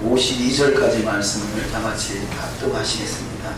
52절까지 말씀을 다 같이 합독하시겠습니다.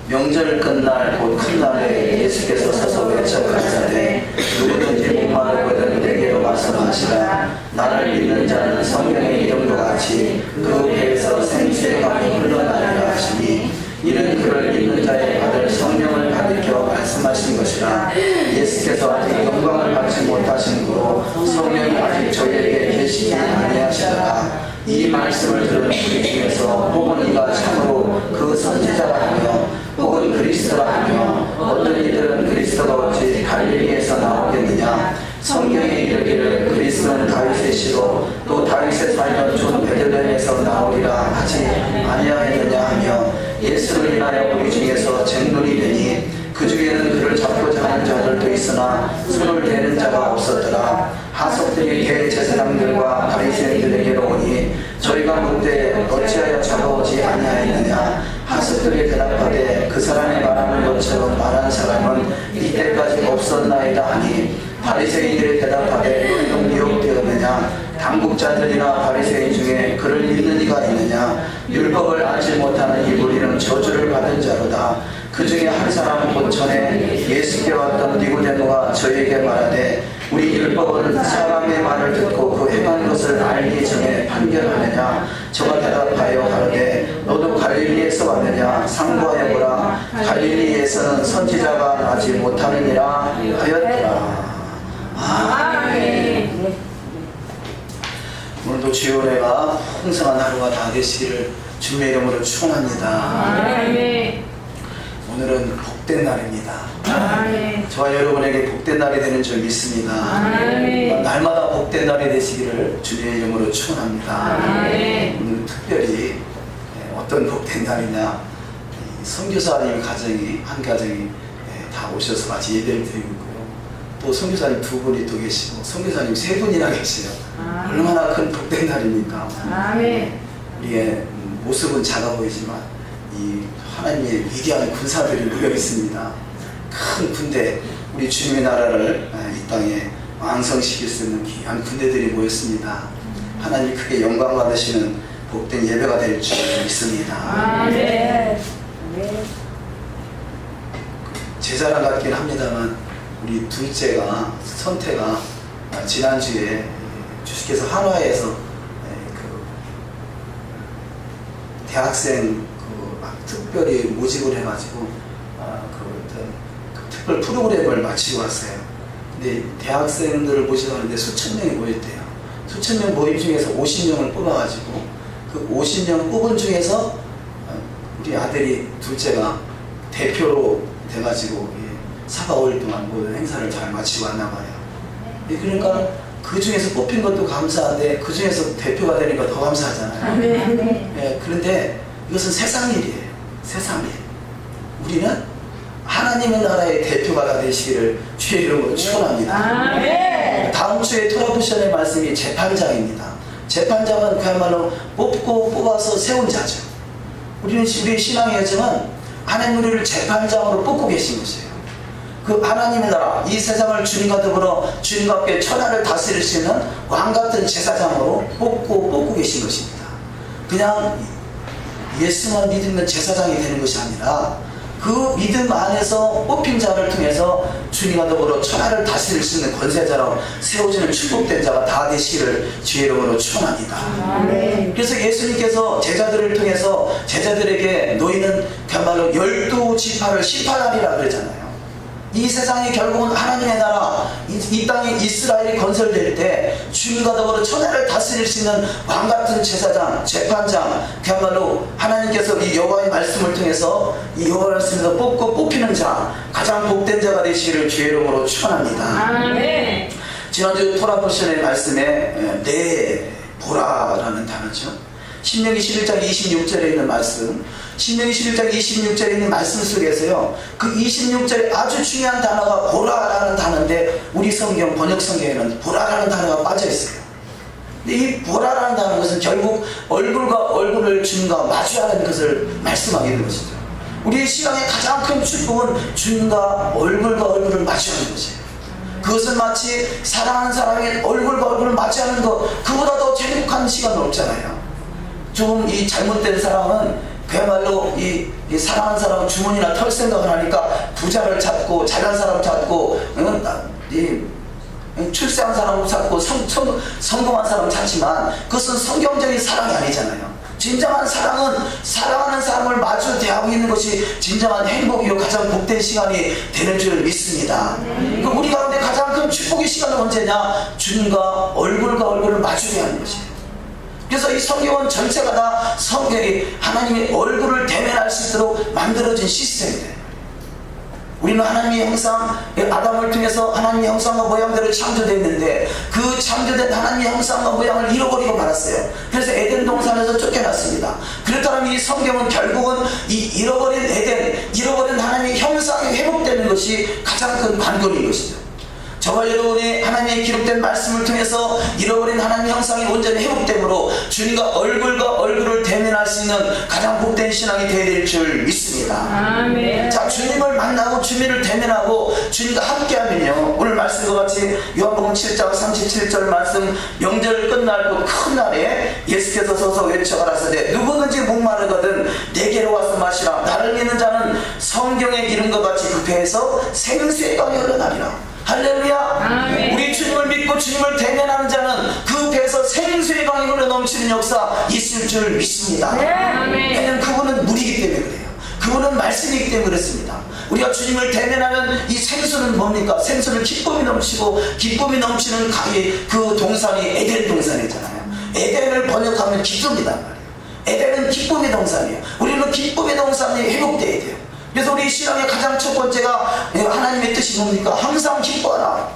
명절 끝날 곧 큰 날에 예수께서 서서 외쳐 가라사대 누구든지 목마르거든 내게로 말씀하시라. 나를 믿는 자는 성경의 이름과 같이 그 배에서 생수강이 흘러나리라 하시니 이는 그를 믿는 자의 받을 성령을 가리켜 말씀하신 것이라. 예수께서 아직 영광을 받지 못하신 후로 성령이 아직 저희에게 계시지 아니하시더라. 이 말씀을 들은 우리 중에서 혹은 이가 참으로 그 선지자라 하며 혹은 그리스도라 하며 어떤 이들은 그리스도가 어찌 갈릴리에서 나오겠느냐. 성경에 이르기를 그리스도는 다윗의 씨로 또 다윗의 살던 촌 베들레헴에서 나오리라 하지 아니하였느냐 하며 예수를 인하여 우리 중에서 쟁론이 되니 그 중에는 그를 잡고자 하는 자들도 있으나 손을 대는 자가 없었더라. 하석들이 대제사장들과 바리새인들에게로 오니 저희가 묻되 어찌하여 잡아오지 아니하였느냐. 하석들이 대답하되 그 사람이 말하는 것처럼 말한 사람은 이때까지 없었나이다 하니 바리새인들이 대답하되 너희도 미혹되었느냐. 당국자들이나 바리새인 중에 그를 믿는 이가 있느냐. 율법을 알지 못하는 이 무리는 저주를 받은 자로다. 그 중에 한 사람은 곧 전에 예수께 왔던 니고데모가 저에게 말하되 우리 율법은 사람의 말을 듣고 그 행한 것을 알기 전에 판결하느냐. 저가 대답하여 가로되 너도 갈릴리에서 왔느냐. 상고하여보라. 갈릴리에서는 선지자가 나지 못하느니라 하였더라. 아멘. 오늘도 주의 은혜가 풍성한 하루가 다 되시기를 주님의 이름으로 축원합니다. 아멘. 오늘은 복된 날입니다. 아멘. 저와 여러분에게 복된 날이 되는 줄 믿습니다. 아멘. 날마다 복된 날이 되시기를 주님의 이름으로 축원합니다. 아멘. 오늘 특별히 어떤 복된 날이냐. 선교사님 가정이 한 가정이 다 오셔서 같이 예배를 드리고 있고요. 또 선교사님 두 분이 또 계시고 선교사님 세 분이나 계세요. 얼마나 큰 복된 날입니까? 아멘. 우리의 모습은 작아 보이지만 이 하나님의 위대한 군사들이 모여 있습니다. 큰 군대, 우리 주님의 나라를 이 땅에 완성시킬 수 있는 귀한 군대들이 모였습니다. 하나님 크게 영광 받으시는 복된 예배가 될 줄 믿습니다. 아멘. 제 자랑 같긴 합니다만 우리 둘째가 선태가 지난주에 주식회사 한화에서 그 대학생 특별히 모집을 해가지고 그 특별 프로그램을 마치고 왔어요. 근데 대학생들을 모집하는데 수천 명이 모였대요. 수천 명 모임 중에서 50명을 뽑아가지고 그 50명 뽑은 중에서 우리 아들이 둘째가 대표로 돼가지고 4박 5일 동안 모든 행사를 잘 마치고 왔나 봐요. 그러니까 그 중에서 뽑힌 것도 감사한데 그 중에서 대표가 되니까 더 감사하잖아요. 네, 그런데 이것은 세상 일이에요. 세상 일. 우리는 하나님의 나라의 대표가 다 되시기를 주의 이름으로 축원합니다. 다음 주에 토라포션의 말씀이 재판장입니다. 재판장은 그야말로 뽑고 뽑아서 세운 자죠. 우리의 신앙의 여정은 하나님 우리를 재판장으로 뽑고 계신 것이에요. 그 하나님의 나라, 이 세상을 주님과 더불어 주님과 함께 천하를 다스릴 수 있는 왕같은 제사장으로 뽑고 계신 것입니다. 그냥 예수만 믿으면 제사장이 되는 것이 아니라 그 믿음 안에서 뽑힌 자를 통해서 주님과 더불어 천하를 다스릴 수 있는 권세자로 세워지는 축복된 자가 다 되시기를 주의 이름으로 축원합니다. 그래서 예수님께서 제자들을 통해서 제자들에게 너희는 그야말로 12지파를 심판하리라 그랬잖아요. 이 세상이 결국은 하나님의 나라, 이 땅에 이스라엘이 건설될 때 주님과 더불어 천하를 다스릴 수 있는 왕같은 제사장, 재판장, 그야말로 하나님께서 이 여호와의 말씀을 통해서 이 여호와의 말씀에서 뽑히는 자, 가장 복된 자가 되시기를 주의 이름으로 축원합니다. 아멘. 지난주 토라포션의 말씀에 내 보라라는 단어죠. 신명기 11장 26절에 있는 말씀, 신명기 11장 26절에 있는 말씀 속에서요, 그 26절에 아주 중요한 단어가 보라라는 단어인데 우리 성경 번역 성경에는 보라라는 단어가 빠져 있어요. 근데 이 보라라는 단어는 결국 얼굴과 얼굴을 주님과 마주하는 것을 말씀하게 되는 것이죠. 우리의 신앙의 가장 큰 축복은 주님과 얼굴을 마주하는 것이에요. 그것은 마치 사랑하는 사람의 얼굴과 얼굴을 마주하는 것, 그보다 더 행복한 시간은 없잖아요. 좀 이 잘못된 사람은 그야말로 이 사랑하는 사람은 주머니나 털 생각을 하니까 부자를 찾고 잘난 사람 찾고 출세한 사람 찾고 성공한 사람 찾지만 그것은 성경적인 사랑이 아니잖아요. 진정한 사랑은 사랑하는 사람을 마주 대하고 있는 것이 진정한 행복이요 가장 복된 시간이 되는 줄 믿습니다. 우리 가운데 가장 큰 축복의 시간은 언제냐? 주님과 얼굴과 얼굴을 마주 대하는 것이에요. 그래서 이 성경은 전체가 다 성경이 하나님의 얼굴을 대면할 수 있도록 만들어진 시스템이에요. 우리는 하나님의 형상, 아담을 통해서 하나님의 형상과 모양대로 창조됐는데 그 창조된 하나님의 형상과 모양을 잃어버리고 말았어요. 그래서 에덴 동산에서 쫓겨났습니다. 그렇다면 이 성경은 결국은 이 잃어버린 에덴, 잃어버린 하나님의 형상이 회복되는 것이 가장 큰 관건인 것이죠. 저와 여러분의 하나님의 기록된 말씀을 통해서 잃어버린 하나님의 형상이 온전히 회복되므로 주님과 얼굴과 얼굴을 대면할 수 있는 가장 복된 신앙이 되어야 될 줄 믿습니다. 아멘. 자, 주님을 만나고 주님을 대면하고 주님과 함께하면요, 오늘 말씀과 같이 요한복음 7장 37절 말씀, 명절 끝날 그 큰 날에 예수께서 서서 외쳐가라사대 누구든지 목마르거든 내게로 와서 마시라. 나를 믿는 자는 성경에 이른 것 같이 그 배에서 생수의 강이 흘러나리라. 할렐루야. 아멘. 우리 주님을 믿고 주님을 대면하는 자는 그 배에서 생수의 강이 흘러 넘치는 역사 있을 줄 믿습니다. 왜냐하면 그분은 물이기 때문에 그래요. 그분은 말씀이기 때문에 그렇습니다. 우리가 주님을 대면하면 이 생수는 뭡니까? 생수는 기쁨이 넘치고 기쁨이 넘치는 강이, 그 동산이 에덴 동산이잖아요. 에덴을 번역하면 기쁨이단 말이에요. 에덴은 기쁨의 동산이에요. 우리는 기쁨의 동산이 회복되어야 돼요. 그래서 우리 신앙의 가장 첫 번째가 하나님의 뜻이 뭡니까? 항상 기뻐하라.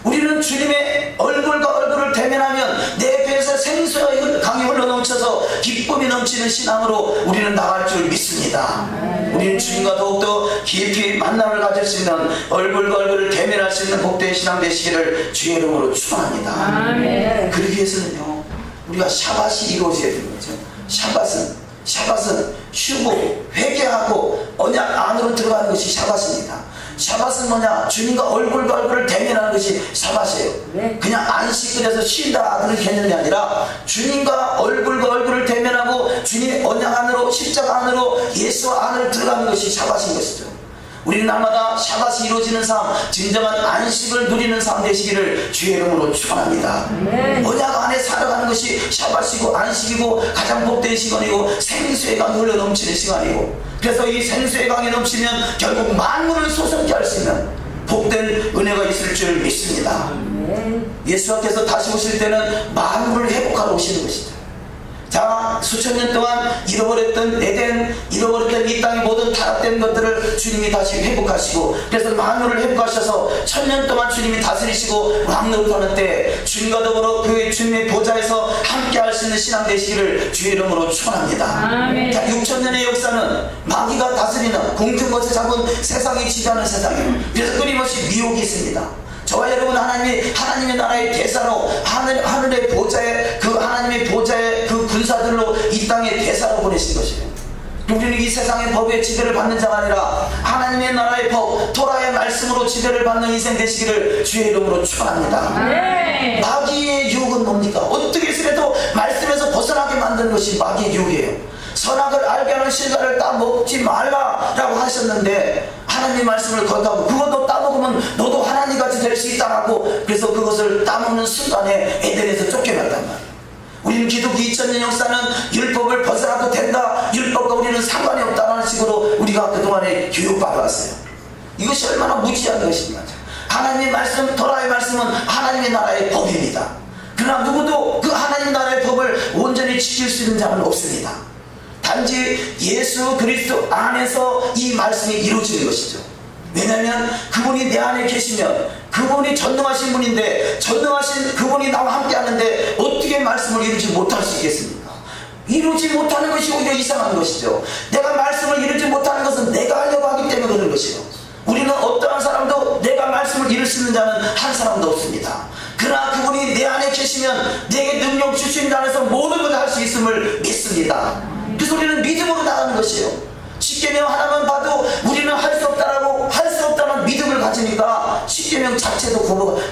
우리는 주님의 얼굴과 얼굴을 대면하면 내 배에서 생수의 강이 흘러넘쳐서 기쁨이 넘치는 신앙으로 우리는 나갈 줄 믿습니다. 우리는 주님과 더욱더 깊이 만남을 가질 수 있는, 얼굴과 얼굴을 대면할 수 있는 복된 신앙 되시기를 주의 이름으로 축원합니다. 그러기 위해서는요, 우리가 샤밧이 이루어져야 되는 거죠. 샤밧은 쉬고 회개하고 언약 안으로 들어가는 것이 샤밧입니다. 샤밧은 뭐냐? 주님과 얼굴과 얼굴을 대면하는 것이 샤밧이에요. 그냥 안식 그래서 쉰다 그런 개념이 아니라 주님과 얼굴과 얼굴을 대면하고 주님의 언약 안으로, 십자가 안으로, 예수 안으로 들어가는 것이 샤밧인 것이죠. 우리는 날마다 샤밧이 이루어지는 삶, 진정한 안식을 누리는 삶 되시기를 주의 이름으로 축원합니다. 언약 안에 살아가는 것이 샤밧이고 안식이고 가장 복된 시간이고 생수의 강이 흘러 넘치는 시간이고, 그래서 이 생수의 강이 넘치면 결국 만물을 소성케 할 수 있는 복된 은혜가 있을 줄 믿습니다. 예수께서 다시 오실 때는 만물을 회복하러 오시는 것이죠. 자, 수천 년 동안 잃어버렸던 에덴, 잃어버렸던 이 땅의 모든 타락된 것들을 주님이 다시 회복하시고, 그래서 만물을 회복하셔서 천년 동안 주님이 다스리시고 왕노릇하는 때 주님과 더불어 그 주님의 보좌에서 함께할 수 있는 신앙 되시기를 주의 이름으로 축원합니다. 자, 6천년의 역사는 마귀가 다스리는 공중것에 잡은 세상이 지배하는 세상이에요. 그래서 끊임없이 미혹이 있습니다. 저와 여러분 하나님의 나라의 대사로, 하늘의 보좌에, 그 하나님의 보좌의 그 군사들로 이 땅의 대사로 보내신 것이에요. 우리는 이 세상의 법에 지배를 받는 자가 아니라 하나님의 나라의 법, 토라의 말씀으로 지배를 받는 인생 되시기를 주의 이름으로 축원합니다. 마귀의 유혹은 뭡니까? 어떻게 해서라도 말씀에서 벗어나게 만드는 것이 마귀의 유혹이에요. 선악을 알게 하는 실과를 따먹지 말라라고 하셨는데 하나님 말씀을 거역하고 그것도 따먹으면 너도 하나님같이 될 수 있다라고, 그래서 그것을 따먹는 순간에 에덴에서 쫓겨났단 말이에요. 우리는 기독교 2000년 역사는 율법을 벗어나도 된다, 율법과 우리는 상관이 없다는 식으로 우리가 그동안에 교육받아왔어요. 이것이 얼마나 무지한 것입니까? 하나님의 말씀, 토라의 말씀은 하나님의 나라의 법입니다. 그러나 누구도 그 하나님 나라의 법을 온전히 지킬 수 있는 자는 없습니다. 단지 예수 그리스도 안에서 이 말씀이 이루어지는 것이죠. 왜냐하면 그분이 내 안에 계시면, 그분이 전능하신 분인데, 전능하신 그분이 나와 함께 하는데 어떻게 말씀을 이루지 못할 수 있겠습니까? 이루지 못하는 것이 오히려 이상한 것이죠. 내가 말씀을 이루지 못하는 것은 내가 하려고 하기 때문에 그런 것이요. 우리는 어떠한 사람도 내가 말씀을 이룰 수 있는 자는 한 사람도 없습니다. 그러나 그분이 내 안에 계시면 내게 능력 주신 안에서 모든 것을 할 수 있음을 믿습니다. 그래서 우리는 믿음으로 나가는 것이에요. 십계명 하나만 봐도 우리는 할 수 없다라고, 할 수 없다는 믿음을 가지니까 십계명 자체도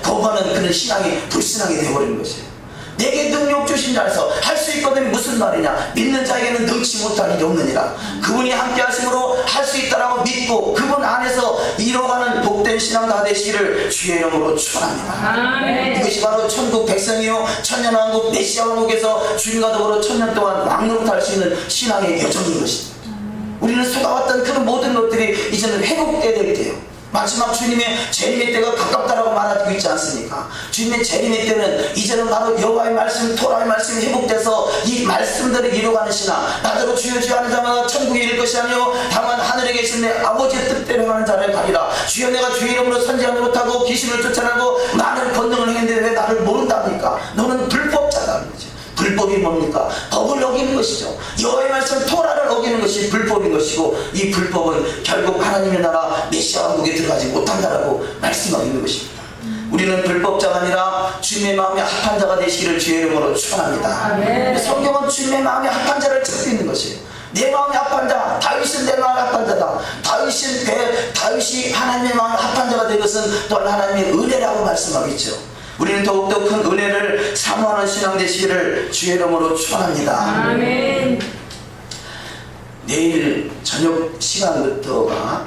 거부하는 그런 신앙이 불신앙이 되어버리는 것이에요. 내게 능력 주신 자에서 할 수 있거든 무슨 무슨 말이냐? 믿는 자에게는 능치 못할 일이 없느니라. 그분이 함께 하심으로 할 수 있다라고 믿고 그분 안에서 이뤄가는 복된 신앙 다 되시기를 주의 이름으로 축원합니다. 이것이 바로 천국 백성이요 천년왕국 메시아 왕국에서 주님과 더불어 천년 동안 왕노릇할 수 있는 신앙의 여정인 것입니다. 우리는 속아왔던 그런 모든 것들이 이제는 회복돼야 될 때요. 마지막 주님의 재림의 때가 가깝다라고 말하고 있지 않습니까? 주님의 재림의 때는 이제는 바로 여호와의 말씀, 토라의 말씀이 회복돼서 이 말씀들을 이루어가는 신앙, 나더러 주여 주여 하는 자마다 천국에 이를 것이 아니요 다만 하늘에 계신 내 아버지의 뜻대로 하는 자를 가리라. 주여 내가 주의 이름으로 선지하지 못하고 귀신을 쫓아내고 많은 권능을 행했는데 왜 나를 모른답니까? 너는 불법자다는 거죠. 불법이 뭡니까? 법을 어기는 것이죠. 여호와의 말씀 토라를 어기는 것이 불법인 것이고 이 불법은 결국 하나님의 나라 메시아 왕국에 들어가지 못한다라고 말씀하고 있는 것입니다. 우리는 불법자가 아니라 주님의 마음에 합한 자가 되시기를 주의 이름으로 축원합니다. 성경은 주님의 마음에 합한 자를 찾고 있는 것이에요. 내 마음에 합한 자, 다윗은 내 마음에 합한 자다. 다윗이 하나님의 마음에 합한 자가 된 것은 또 하나님의 은혜라고 말씀하고 있죠. 우리는 더욱더 큰 은혜를 사모하는 신앙 되시기를 주의 이름으로 축원합니다. 아멘. 내일 저녁 시간부터가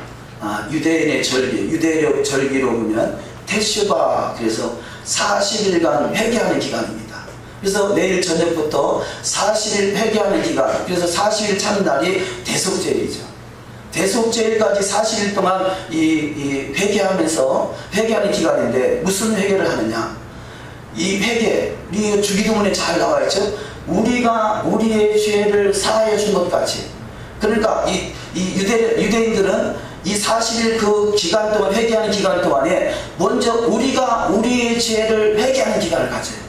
유대인의 절기, 유대력 절기로 보면 테슈바, 그래서 40일간 회개하는 기간입니다. 그래서 내일 저녁부터 40일 회개하는 기간, 그래서 40일 차는 날이 대속제일이죠. 대속제일까지 40일 동안 이 회개하면서 회개하는 기간인데 무슨 회개를 하느냐? 이 회개, 우리 주기도문에 잘 나와 있죠. 우리가 우리의 죄를 사하여 준 것 같이. 그러니까 이 유대인들은 이 40일 그 기간 동안 회개하는 기간 동안에 먼저 우리가 우리의 죄를 회개하는 기간을 가져요.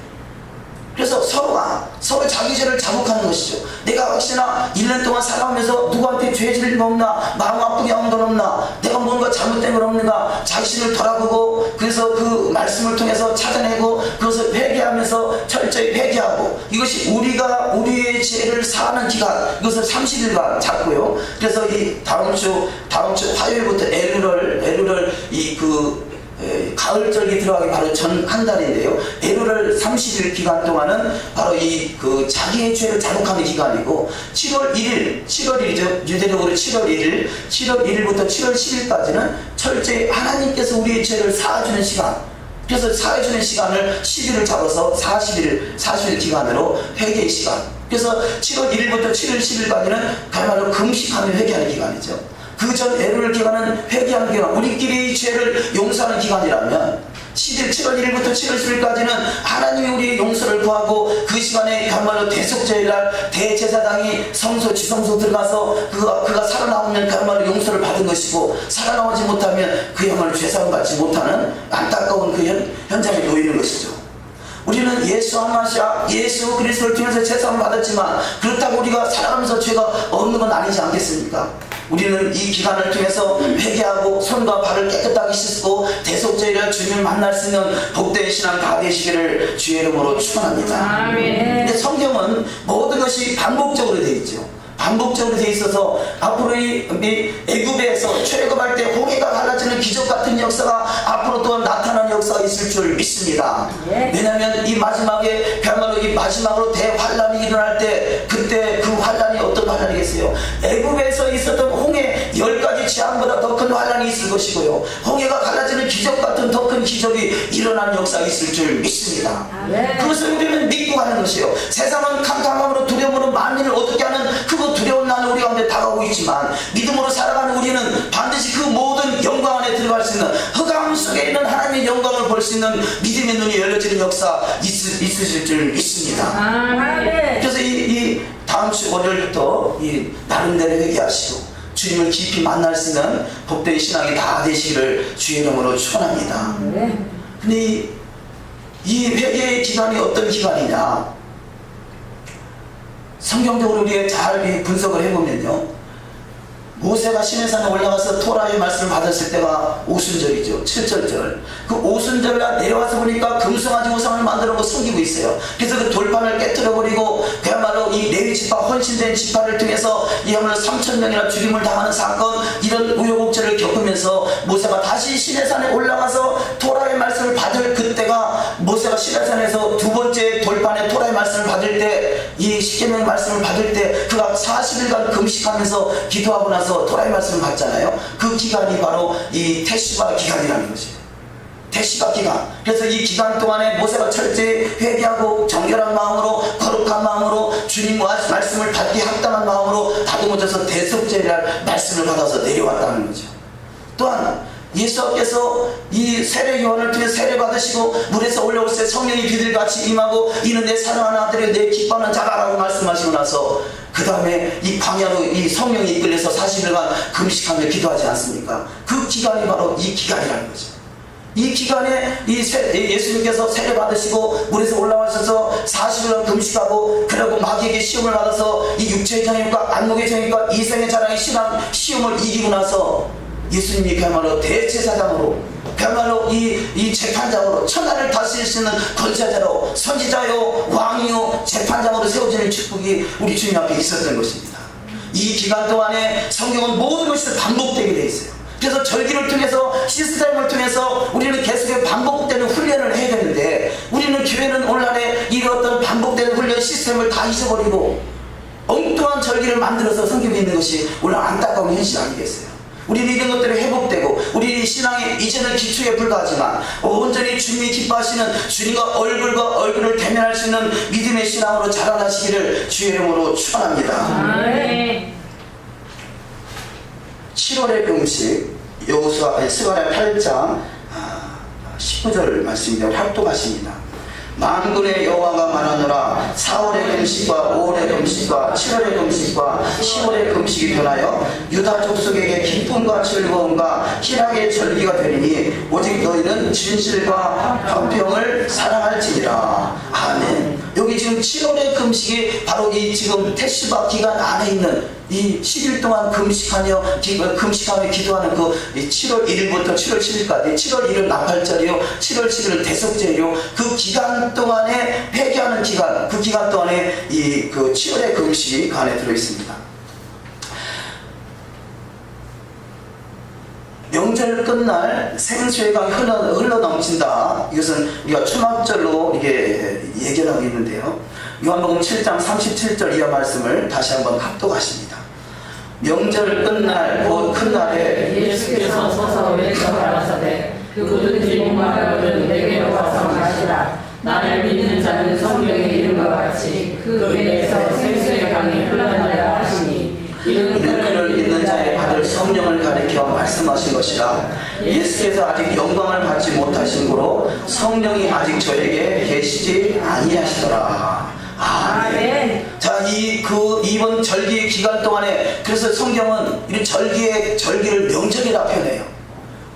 그래서 서로 자기 죄를 자복하는 것이죠. 내가 혹시나 1년 동안 살아오면서 누구한테 죄 지을 거 없나, 마음 아프게 한 건 없나, 내가 뭔가 잘못된 건 없는가 자신을 돌아보고, 그래서 그 말씀을 통해서 찾아내고 그것을 회개하면서 철저히 회개하고, 이것이 우리가 우리의 죄를 사하는 기간, 이것을 30일간 잡고요. 그래서 이 다음 주 화요일부터 에루를 가을절기 들어가기 바로 전 한 달인데요. 에루를 30일 기간 동안은 바로 자기의 죄를 자복하는 기간이고, 7월 1일이죠. 유대력으로 7월 1일부터 7월 10일까지는 철저히 하나님께서 우리의 죄를 사해주는 시간. 그래서 사해주는 시간을 10일을 잡아서 40일 기간으로 회개의 시간. 그래서 7월 1일부터 7월 10일까지는 그야말로 금식하며 회개하는 기간이죠. 그 전 에루를 기간은 회개하는 기간, 우리끼리 죄를 용서하는 기간이라면 7월 1일부터 7월 10일까지는 하나님이 우리의 용서를 구하고, 그 시간에 그야말로 대속제일날 대제사장이 지성소 들어가서 그가 살아나오면 그야말로 용서를 받은 것이고, 살아나오지 못하면 그야말로 죄사함 받지 못하는 안타까운 그 현장에 놓이는 것이죠. 우리는 예수 그리스도를 통해서 죄사함을 받았지만 그렇다고 우리가 살아가면서 죄가 없는 건 아니지 않겠습니까? 우리는 이 기간을 통해서 회개하고 손과 발을 깨끗하게 씻고 대속제일날 주님을 만날 수 있는 복된 신앙 다 되시기를 주의 이름으로 축원합니다. 근데 성경은 모든 것이 반복적으로 되어 있죠. 반복적으로 되어 있어서 앞으로 이 애굽에서 출애굽할 때 홍해가 갈라지는 기적 같은 역사가 앞으로 또 나타나는 역사가 있을 줄 믿습니다. 왜냐하면 이 마지막에 그야말로 이 마지막으로 대환란이 일어날 때, 그때 그 환란이 어떤 환란이겠어요? 애굽에서 있었던 홍해 10가지 재앙보다 더 큰 환란이 있을 것이고요, 홍해가 갈라지는 기적 같은 더 큰 기적이 일어나는 역사가 있을 줄 믿습니다. 그것을 우리는 믿고 가는 것이요. 세상은 캄캄함으로 두려움으로 만민을 어둡게 하는 그거 두려운 날은 우리 가운데 다가오고 있지만, 믿음으로 살아가는 우리는 반드시 그 모든 영광 안에 들어갈 수 있는, 흑암 속에 있는 하나님의 영광을 볼 수 있는 믿음의 눈이 열려지는 역사 있으실 줄 믿습니다. 그래서 이 다음 주 월요일부터 나름대로 회개하시고 주님을 깊이 만날 수 있는 복된 신앙이 다 되시기를 주의 이름으로 축원합니다. 근데 이 회개의 기간이 어떤 기간이냐? 성경적으로 우리가 잘 분석을 해보면요, 모세가 시내산에 올라가서 토라의 말씀을 받았을 때가 오순절이죠. 7절절. 그 오순절날 내려와서 보니까 금송아지 우상을 만들어 놓고 섬기고 있어요. 그래서 그 돌판을 깨뜨려버리고 그야말로 이 레위 지파, 헌신된 지파를 통해서 이야말로 3,000명이나 죽임을 당하는 사건, 이런 우여곡절을 겪으면서 모세가 다시 시내산에 올라가서 토라의 말씀을 받을 그때가, 모세가 시내산에서 두 번째 돌판에 토라의 말씀을 받을 때 이 십계명 말씀을 받을 때 그가 40일간 금식하면서 기도하고 나서 토라의 말씀을 받잖아요. 그 기간이 바로 이 테시바 기간이라는 것이에요. 테시바 기간. 그래서 이 기간 동안에 모세가 철저히 회개하고 정결한 마음으로, 거룩한 마음으로, 주님과 말씀을 받기 합당한 마음으로 다듬어져서 대속죄라는 말씀을 받아서 내려왔다는 거죠. 또한 예수께서 이 세례 요한을 통해 세례 받으시고 물에서 올라올 때 성령이 비둘기같이 임하고 이는 내 사랑하는 아들이 내 기뻐하는 자라라고 말씀하시고 나서 그 다음에 이 광야로 이 성령이 이끌려서 40일간 금식하며 기도하지 않습니까? 그 기간이 바로 이 기간이라는 거죠. 이 기간에 예수님께서 세례 받으시고 물에서 올라와셔서 40일간 금식하고 그리고 마귀에게 시험을 받아서 이 육체의 정욕과 안목의 정욕과 이생의 자랑의 신앙 시험을 이기고 나서 예수님이 그야말로 대제사장으로 그야말로 이 재판장으로 천하를 다스리시는 권세자로 선지자요 왕이요 재판장으로 세워지는 축복이 우리 주님 앞에 있었던 것입니다. 이 기간 동안에 성경은 모든 것이 반복되게 되어 있어요. 그래서 절기를 통해서 시스템을 통해서 우리는 계속해서 반복되는 훈련을 해야 되는데 우리는 교회는 오늘날에 이 어떤 반복되는 훈련 시스템을 다 잊어버리고 엉뚱한 절기를 만들어서 섬기고 있는 것이 오늘 안타까운 현실 아니겠어요? 우리는 이런 것들이 회복되고 우리 신앙이 이제는 기초에 불과하지만 온전히 주님이 기뻐하시는 주님과 얼굴과 얼굴을 대면할 수 있는 믿음의 신앙으로 자라나시기를 주의 이름으로 축원합니다. 7월의 금식 여호수아 스가랴 8장 19절 말씀입니다. 활동하십니다. 만군의 여호와가 말하노라 4월의 금식과 5월의 금식과 7월의 금식과 10월의 금식이 변하여 유다 족속에게 기쁨과 즐거움과 희락의 절기가 되리니 오직 너희는 진실과 화평을 사랑할지니라. 아멘. 여기 지금 7월의 금식이 바로 이 지금 테시바 기간 안에 있는 이 10일 동안 금식하며 기도하는 그 7월 1일부터 7월 10일까지 7월 1일 나팔절이요 7월 10일 대속절이요 그 기간 동안에 회개하는 기간 그 기간 동안에 이 그 7월의 금식이 그 안에 들어있습니다. 명절 끝날 생수의 강이 흘러 넘친다. 이것은 우리가 초막절로 이게 예견하고 있는데요. 요한복음 7장 37절 이하 말씀을 다시 한번 합독하십니다. 명절 끝날 곧 큰 날에 예수께서 서서 외쳐가라사대 누구든지 목마르거든 내게로 와서 마시라. 나를 믿는 자는 성경에 이름과 같이 그 배에서 생수의 강이 흘러나리라 하시니 이는 그를 믿는 자의 받을 성령을 가리켜 말씀하신 것이라. 예수께서 아직 영광을 받지 못하신 고로 성령이 아직 저에게 계시지 아니하시더라. 아멘. 자, 이번 절기 기간 동안에 그래서 성경은 이 절기를 명절이라 표현해요.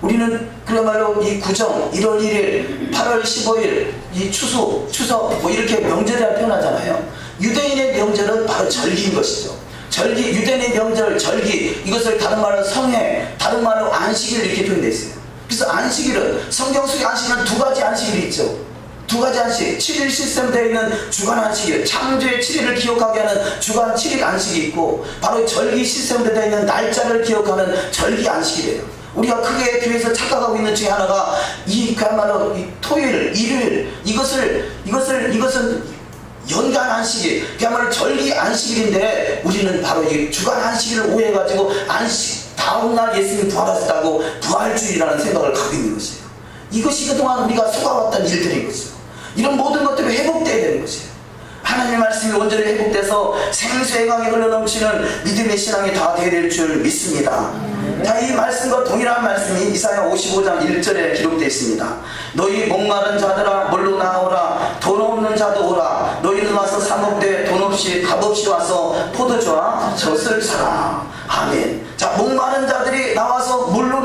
우리는 그야말로 이 구정 1월 1일 8월 15일 이 추석 뭐 이렇게 명절이라 표현하잖아요. 유대인의 명절은 바로 절기인 것이죠. 절기, 유대인의 명절, 절기, 이것을 다른 말로 성회, 다른 말로 안식일 이렇게 표현되어 있어요. 그래서 안식일은, 성경 속에 안식일은 두 가지 안식일이 있죠. 두 가지 안식, 7일 시스템 되어 있는 주간 안식일, 창조의 7일을 기억하게 하는 주간 7일 안식이 있고, 바로 절기 시스템 되어 있는 날짜를 기억하는 절기 안식이래요. 우리가 크게 교회에서 착각하고 있는 중에 하나가, 그야말로 토요일, 일요일, 이것은 연간 안식일, 그야말로 절기 안식일인데 우리는 바로 이 주간 안식일을 오해해가지고 다음날 예수님이 부활하셨다고 부활주의라는 생각을 갖고 있는 것이에요. 이것이 그동안 우리가 속아왔던 일들인 것이죠. 이런 모든 것들이 회복되어야 되는 것이에요. 하나님의 말씀이 온전히 회복돼서 생수의 강이 흘러넘치는 믿음의 신앙이 다 되어야 될 줄 믿습니다. 자, 이 말씀과 동일한 말씀이 이사야 55장 1절에 기록되어 있습니다. 너희 목마른 자들아 물로 나오라. 돈 없는 자도 오라. 너희는 와서 사 먹되 돈 없이 값 없이 와서 포도주와 젖을 사라. 아멘. 자, 목마른 자들이 나와서 물로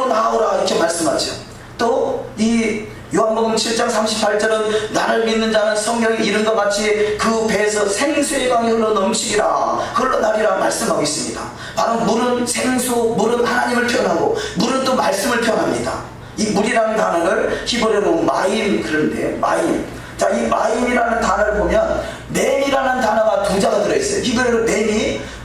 나오라 이렇게 말씀하죠. 또 이 요한복음 7장 38절은 나를 믿는 자는 성경에 이른 것 같이 그 배에서 생수의 강이 흘러 넘치리라 흘러나리라 말씀하고 있습니다. 바로 물은 생수, 물은 하나님을 표현하고 물은 또 말씀을 표현합니다. 이 물이라는 단어를 히브리어로 마임, 그런데 마임. 자, 이 마임이라는 단어를 보면 맴이라는 단어가 두 자가 들어있어요. 히브리어로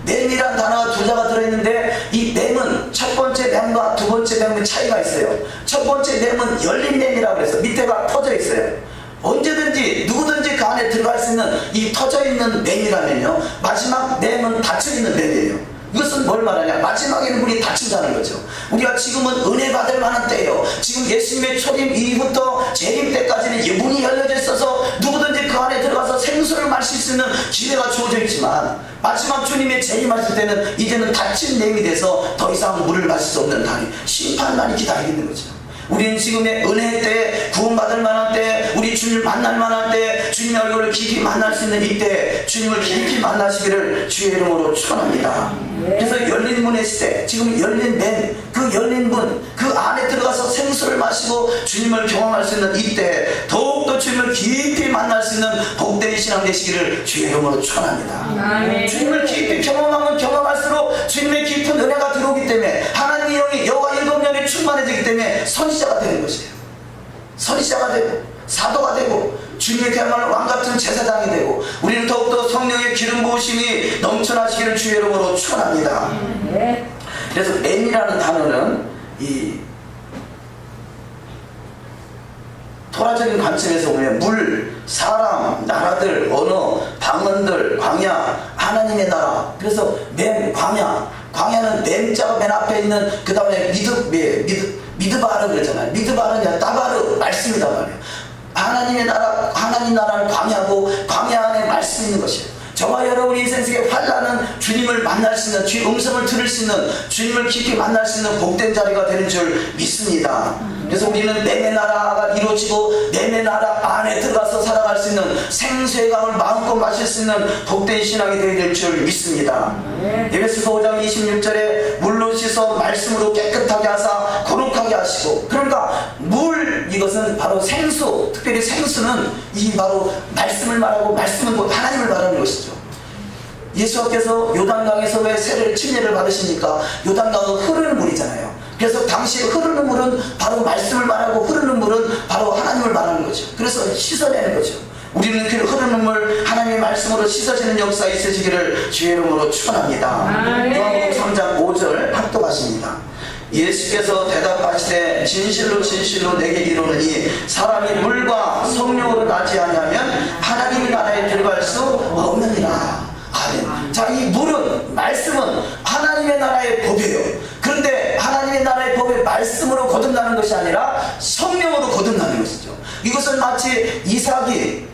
맴이라는 단어가 두 자가 들어있는데 이 맴은 첫 번째 맴과 두 번째 맴의 차이가 있어요. 첫 번째 맴은 열린 맴이라고 해서 밑에가 퍼져 있어요. 언제든지 누구든지 그 안에 들어갈 수 있는 이 터져있는 맹이라면요, 마지막 맹은 닫혀있는 맹이에요. 이것은 뭘 말하냐? 마지막에는 문이 닫힌다는 거죠. 우리가 지금은 은혜 받을 만한 때예요. 지금 예수님의 초림 이후부터 재림 때까지는 이 문이 열려져 있어서 누구든지 그 안에 들어가서 생수를 마실 수 있는 기회가 주어져 있지만, 마지막 주님의 재림하실 때는 이제는 닫힌 맹이 돼서 더 이상 물을 마실 수 없는 날이, 심판날이 기다리고 있는 거죠. 우리는 지금의 은혜 때, 구원받을 만한 때, 우리 주님을 만날 만한 때, 주님의 얼굴을 깊이 만날 수 있는 이때 주님을 깊이 만나시기를 주의 이름으로 축원합니다. 그래서 열린 문의 시대, 지금 열린 맨, 그 열린 문, 그 안에 들어가서 생수를 마시고 주님을 경험할 수 있는 이때 더욱더 주님을 깊이 만날 수 있는 복된 신앙 되시기를 주의 이름으로 축원합니다. 주님을 깊이 경험하면 경험할수록 주님의 깊은 은혜가 들어오기 때문에 하나님의 영이 여호와 일곱 영에 충만해지기 때문에 선지자가 되는 것이에요. 선지자가 되고 사도가 되고 주님의 그야말로 왕같은 제사장이 되고, 우리는 더욱더 성령의 기름 부으심이 넘쳐나시기를 주의 이름으로 축원합니다. 그래서 맨이라는 단어는 이 토라적인 관점에서 보면 물, 사람, 나라들, 언어, 방언들, 광야, 하나님의 나라. 그래서 맨, 광야는 맨자가 맨 앞에 있는, 그 다음에 미드바르 그러잖아요. 미드바르냐 따바르 말씀이란 말이에요. 하나님의 나라, 하나님 나라는 광야고 광야 안에 말씀이 있는 것이에요. 저와 여러분 인생 속에 환난은 주님을 만날 수 있는, 주의 음성을 들을 수 있는, 주님을 깊이 만날 수 있는 복된 자리가 되는 줄 믿습니다. 그래서 우리는 내의 나라가 이루어지고 내의 나라 안에 들어가서 살아갈 수 있는 생수의 강을 마음껏 마실 수 있는 복된 신앙이 되어야 될 줄 믿습니다. 에베소서 5장 26절에 물로 씻어 말씀으로 깨끗하게 하사 거룩하게 하시고, 그러니까 물, 이것은 바로 생수, 특별히 생수는 이 바로 말씀을 말하고, 말씀은 곧 하나님을 말하는 것이죠. 예수께서 요단강에서 왜 세례를 침례를 받으시니까 요단강은 흐르는 물이잖아요. 그래서 당시에 흐르는 물은 바로 말씀을 말하고, 흐르는 물은 바로 하나님을 말하는 거죠. 그래서 씻어내는 거죠. 우리는 그 흐르는 물, 하나님의 말씀으로 씻어지는 역사 있으시기를 주의 이름으로 축원합니다. 요한복음 3장 5절 합독하십니다. 예수께서 대답하시되 진실로 진실로 내게 이르노니 사람이 물과 성령으로 나지 아니하면 하나님의 나라에 들어갈 수 없느니라. 아멘. 자, 이 물은, 말씀은 하나님의 나라의 법이에요. 그런데 하나님의 나라의 법의 말씀으로 거듭나는 것이 아니라 성령으로 거듭나는 것이죠. 이것은 마치 이삭이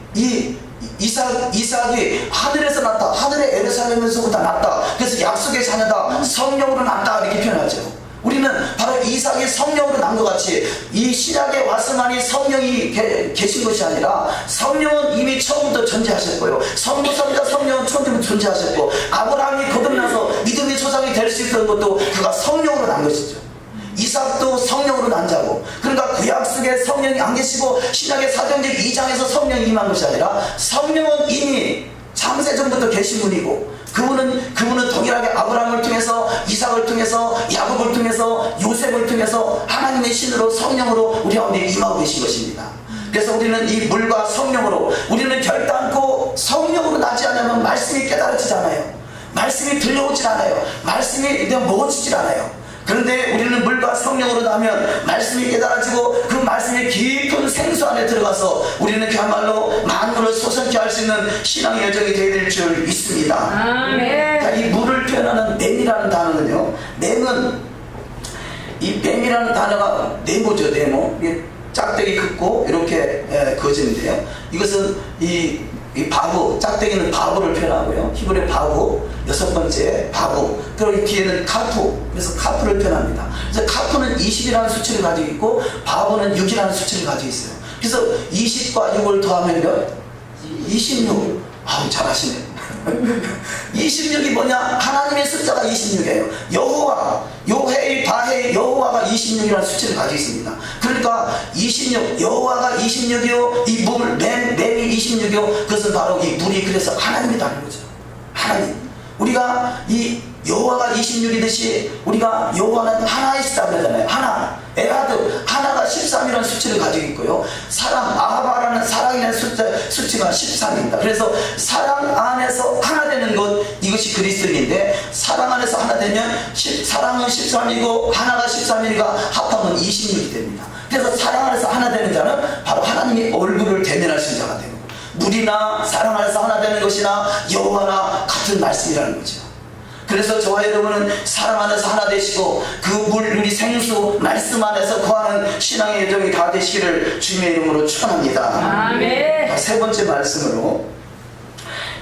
하늘에서 났다, 하늘의 에르살렘에서보다 났다, 그래서 약속의 자녀다, 성령으로 났다, 이렇게 표현하죠. 우리는 바로 이삭이 성령으로 난 것 같이 이 신약에 왔으만이 성령이 계신 것이 아니라, 성령은 이미 처음부터 존재하셨고요, 성부성자 성령은 처음부터 존재하셨고, 아브라함이 거듭나서 믿음의 조상이 될 수 있던 것도 그가 성령으로 난 것이죠. 이삭도 성령으로 난 자고, 그러니까 구약 속에 성령이 안 계시고 신약의 사도행전 2장에서 성령이 임한 것이 아니라, 성령은 이미 창세전부터 계신 분이고, 그분은 동일하게 아브라함을 통해서, 이삭을 통해서, 야곱을 통해서, 요셉을 통해서 하나님의 신으로, 성령으로 우리 가운데 임하고 계신 것입니다. 그래서 우리는 이 물과 성령으로, 우리는 결단코 성령으로 나지 않으면 말씀이 깨달아지지 않아요. 말씀이 들려오질 않아요. 말씀이 그냥 먹어지질 않아요. 그런데 우리는 물과 성령으로 나면 말씀이 깨달아지고, 그 말씀의 깊은 생수 안에 들어가서 우리는 그야말로 만물을 솟아게 할 수 있는 신앙의 여정이 되어야 될 줄 믿습니다. 자, 이 물을 표현하는 맹이라는 단어는요, 맹은, 이 맹이라는 단어가 네모죠. 네모. 짝대기 긋고 이렇게 거진인데요, 이것은 이 바구, 짝대기는 바구를 표현하고요, 히브리 바구, 여섯 번째 바구, 그리고 이 뒤에는 카프, 그래서 카프를 표현합니다. 그래서 카프는 20이라는 수치를 가지고 있고, 바구는 6이라는 수치를 가지고 있어요. 그래서 20과 6을 더하면 몇? 26. 아우, 잘하시네. 26이 뭐냐? 하나님의 숫자가 26이에요. 여호와, 요헤이, 바헤이, 여호와가 26이라는 수치를 가지고 있습니다. 그러니까 26, 여호와가 26이요, 이 물, 맹이 26이요, 그것은 바로 이 물이 그래서 하나님이라는 거죠. 하나님. 우리가 이 여호와가 26이듯이 우리가 여호와는 하나이시다 그러잖아요. 하나, 에하드, 하나가 13이라는 수치를 가지고 있고요, 사랑, 아하바라는 사랑이라는 수치가 13입니다. 그래서 사랑 안에서 하나 되는 것, 이것이 그리스도인데, 사랑 안에서 하나 되면 사랑은 13이고 하나가 13이니까 합하면 26이 됩니다. 그래서 사랑 안에서 하나 되는 자는 바로 하나님의 얼굴을 대면하신 자가 되고, 물이나 사랑 안에서 하나 되는 것이나 여호와나 같은 말씀이라는 거죠. 그래서 저와 여러분은 사랑 안에서 하나 되시고 그 물, 우리 생수 말씀 안에서 거하는 신앙의 여정이 다 되시기를 주님의 이름으로 축원합니다. 아멘. 세 번째 말씀으로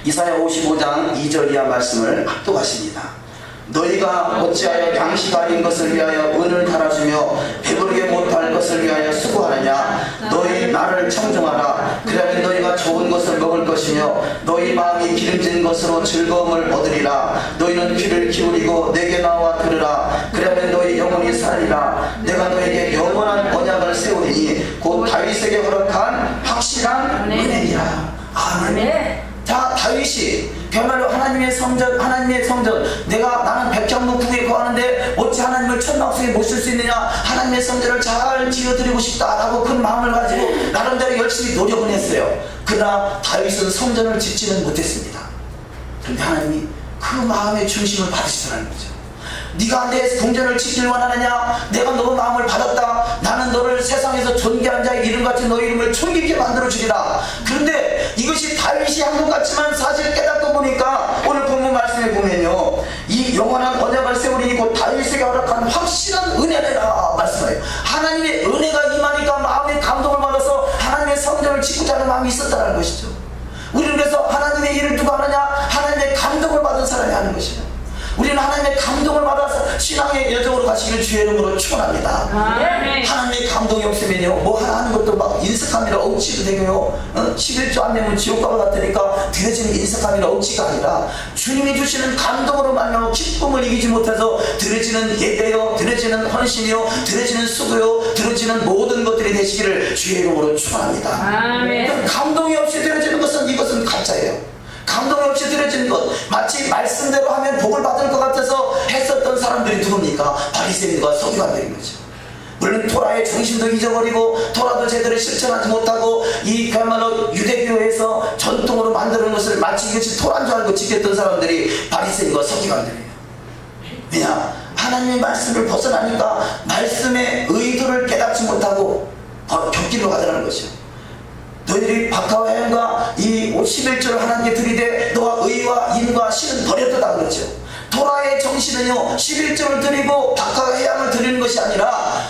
이사야 55장 2절 이하 말씀을 합독하십니다. 너희가 어찌하여 양식 아닌 것을 위하여 은을 달아주며 배부르게 못할 것을 위하여 수고하느냐. 너희 나를 청정하라. 그러면 너희가 좋은 것을 먹을 것이며 너희 마음이 기름진 것으로 즐거움을 얻으리라. 너희는 귀를 기울이고 내게 나와 들으라. 그러면 너희 영혼이 살리라. 내가 너에게 영원한 언약을 세우리니 곧 다윗에게 허락한 확실한 은혜니라. 아멘. 자, 다윗이 그야말로 하나님의 성전, 나는 백향목국에 거하는데 어찌 하나님을 천막 속에 모실 수 있느냐, 하나님의 성전을 잘 지어드리고 싶다라고 큰 마음을 가지고 나름대로 열심히 노력을 했어요. 그러나 다윗은 성전을 짓지는 못했습니다. 그런데 하나님이 그 마음의 중심을 받으시더라는 거죠. 네가 내 궁전을 지키길 원하느냐? 내가 너 마음을 받았다. 나는 너를 세상에서 존귀한 자의 이름같이 너의 이름을 존귀하게 만들어주리라. 그런데 이것이 다윗이 한 것 같지만 사실 깨닫고 보니까 오늘 본문 말씀에 보면요, 이 영원한 언약을 세우리니 곧 다윗에게 허락한 확실한 은혜라 말씀해요. 하나님의 은혜가 임하니까 마음의 감동을 받아서 하나님의 성전을 짓고자 하는 마음이 있었다는 것이죠. 우리는 그래서 하나님의 일을 누가 하느냐? 하나님의 감동을 받은 사람이 하는 것이죠. 우리는 하나님의 감동을 받아서 신앙의 여정으로 가시기를 주의 이름으로 축원합니다. 하나님의 감동이 없으면요, 뭐 하나 하는 것도 막 인색함이라 억지도 되고요, 11조 안 내면 지옥가가 같으니까 드려지는 인색함이라 억지가 아니라 주님이 주시는 감동으로 말미암아 기쁨을 이기지 못해서 드려지는 예배요, 드려지는 헌신이요, 드려지는 수고요, 드려지는 모든 것들이 되시기를 주의 이름으로 축원합니다. 감동이 없이 드려지는 것은 이것은 가짜예요. 감동이 없이 드려지는 것, 마치 말씀대로 하면 복을 받을 것 같아서 했었던 사람들이 누굽니까? 바리새인과 서기관들인 거죠. 물론 토라의 중심도 잊어버리고 토라도 제대로 실천하지 못하고 이 그야말로 유대교에서 전통으로 만드는 것을 마치 이것이 토라인 줄 알고 지켰던 사람들이 바리새인과 서기관들이에요. 왜냐? 하나님의 말씀을 벗어나니까 말씀의 의도를 깨닫지 못하고 곁길로 가더라는 것이요. 너희들이 박하와 해안과 이 11조를 하나님께 드리되 너와 의와 인과 신은 버렸다 그렇죠. 토라의 정신은요, 11조를 드리고 박하와 해양을 드리는 것이 아니라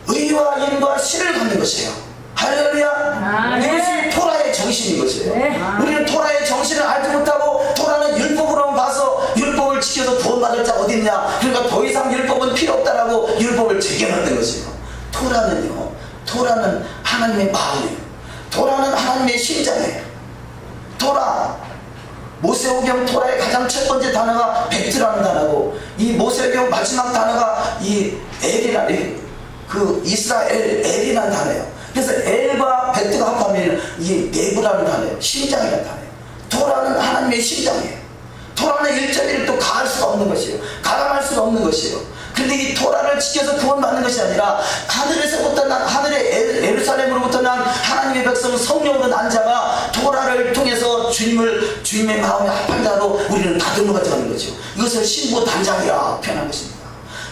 의와 인과 신을 갖는 것이에요. 할렐루야. 이것이 토라의 정신인 것이에요. 우리는 토라의 정신을 알지 못하고 토라는 율법으로만 봐서 율법을 지켜서 구원받을 자 어디 있냐, 그러니까 더 이상 율법은 필요 없다라고 율법을 제껴놨던 것이에요. 토라는 하나님의 마음이에요. 토라는 하나님의 심장이에요. 토라, 모세오경 토라의 가장 첫 번째 단어가 베트라는 단어고, 이 모세오경 마지막 단어가 이 엘이라는, 그 이스라엘 엘이라는 단어예요. 그래서 엘과 베트가 합하면 이 네브라는 단어예요. 심장이라는 단어예요. 토라는 하나님의 심장이에요. 토라는 1.1을 또 가할 수가 없는 것이에요. 가감할 수가 없는 것이에요. 근데 이 토라를 지켜서 구원받는 것이 아니라 하늘에서부터 난, 하늘의 예루살렘으로부터 난 하나님의 백성 성령으로 난 자가 토라를 통해서 주님의 마음에 합한 자로 우리는 다듬어 가져가는 거죠. 이것을 신부 단장이라 표현한 것입니다.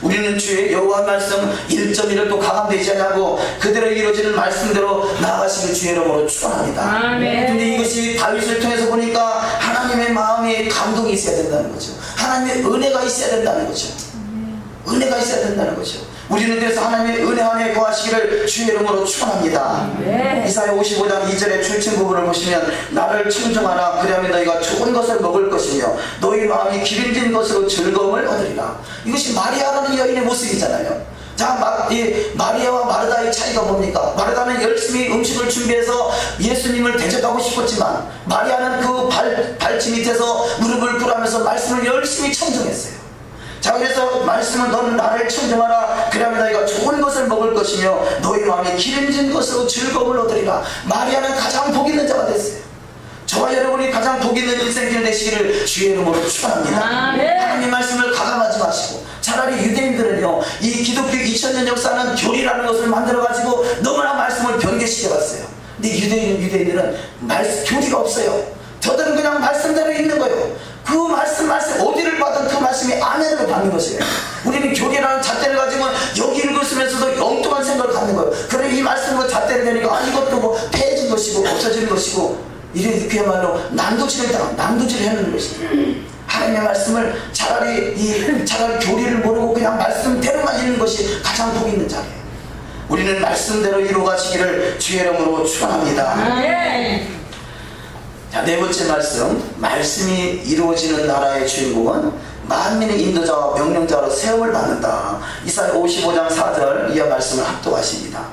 우리는 주의 여호와 말씀 1.1을 또 가감되지 않고 그대로 이루어지는 말씀대로 나아가시길 주의 이름으로 축원합니다. 근데 이것이 다윗을 통해서 보니까 하나님의 마음에 감동이 있어야 된다는 거죠. 하나님의 은혜가 있어야 된다는 거죠. 은혜가 있어야 된다는 거죠. 우리는 그래서 하나님의 은혜 안에 거하시기를 주의 이름으로 축원합니다. 이사야 55장 2절의 출신 부분을 보시면 나를 청정하라. 그러면 너희가 좋은 것을 먹을 것이며 너희 마음이 기름진 것으로 즐거움을 얻으리라. 이것이 마리아라는 여인의 모습이잖아요. 자, 마리아와 마르다의 차이가 뭡니까? 마르다는 열심히 음식을 준비해서 예수님을 대접하고 싶었지만 마리아는 그 발치 밑에서 무릎을 꿇으면서 말씀을 열심히 청정했어요. 자, 그래서 말씀은 너는 나를 청정하라. 그러면 너희가 좋은 것을 먹을 것이며 너희 마음이 기름진 것으로 즐거움을 얻으리라. 마리아는 가장 복 있는 자가 됐어요. 저와 여러분이 가장 복 있는 인생길 되시기를 주의 이름으로 축원합니다. 하나님 말씀을 가감하지 마시고, 차라리 유대인들은요, 이 기독교 2000년 역사는 교리라는 것을 만들어가지고 너무나 말씀을 변개시켜봤어요. 근데 유대인들은 교리가 없어요. 저들은 그냥 말씀대로 있는 거예요. 그 말씀 어디를 봐도 그 말씀이 아멘으로 받는 것이에요. 우리는 교리라는 잣대를 가지고 여기 읽으면서도 엉뚱한 생각을 갖는 거예요. 그야말로 난도질을 해놓는 것입니다. 하나님의 말씀을 차라리 교리를 모르고 그냥 말씀대로만 읽는 것이 가장 복 있는 자리예요. 우리는 말씀대로 이루어가시기를 주의 이름으로 축원합니다. 자, 네 번째 말씀이 이루어지는 나라의 주인공은 만민의 인도자와 명령자로 세움을 받는다. 이사야 55장 4절 이하 말씀을 합독하십니다.